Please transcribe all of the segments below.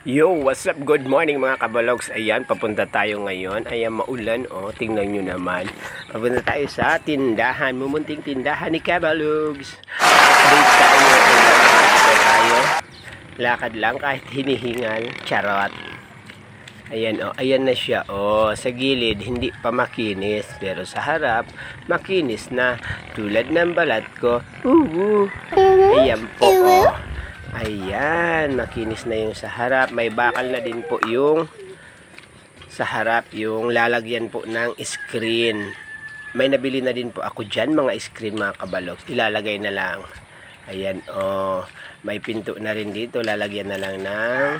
Yo, what's up? Good morning mga kabalogs. Ayan, papunta tayo ngayon. Ayan, maulan. Oh, tingnan nyo naman. Papunta tayo sa tindahan. Mumunting tindahan ni Kabalogs. Date tayo. Lakad lang kahit hinihingal. Charot. Ayan, oh. Ayan na siya. Oh, sa gilid, hindi pa makinis. Pero sa harap, makinis na. Tulad ng balat ko. Ayan po, oh. Ayan, makinis na yung sa harap. May bakal na din po yung sa harap, yung lalagyan po ng screen. May nabili na din po ako dyan, mga screen mga kabalogs. Ilalagay na lang. Ayan, oh. May pinto na rin dito. Lalagyan na lang ng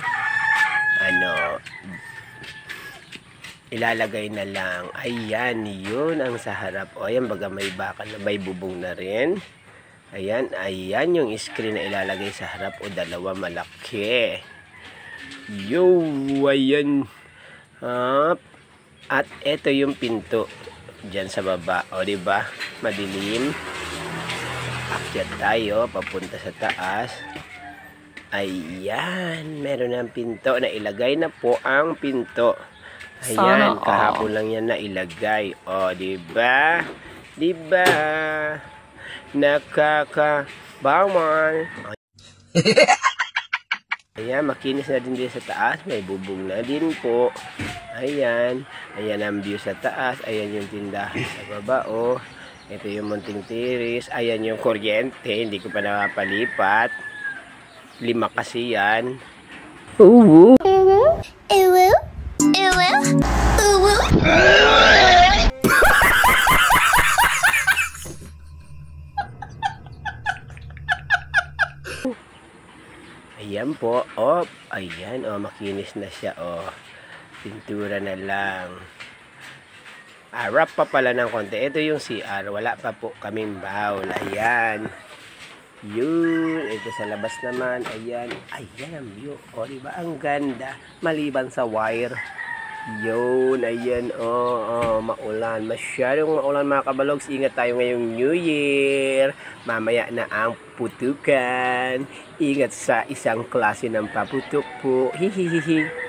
ilalagay na lang. Ayan, yun ang sa harap. O, ayan, baga may bakal na, may bubong na rin. Ayan, ayan yung screen na ilalagay sa harap o dalawa malaki. Yo, ayan. At ito yung pinto diyan sa baba. O, diba? Madilim. Akyat tayo, papunta sa taas. Ayan, meron ng pinto na ilagay na po ang pinto. Ayan, kahapon lang yan na ilagay. O, diba? Diba? Nakakabawan. Ayan, makinis na din din sa taas. May bubong na din po. Ayan. Ayan ang view sa taas. Ayan yung tindahan sa baba. Oh. Ito yung munting tiris. Ayan yung kuryente. Hindi ko pa nakapalipat. 5 kasi yan. Ayan po, oh, ayan, oh, makinis na siya, oh, pintura na lang. Wrap pa pala ng konti. Ito yung CR, wala pa po kaming bowl. Ayan, yun, ito sa labas naman. Ayan, ayan ang view, oh, diba, ang ganda, maliban sa wire. Yun, ayan, oh, maulan. Masyadong maulan mga kabalogs. Ingat tayo ngayong New Year. Mamaya na ang putukan. Ingat sa isang klase ng paputok po. Hihihihi.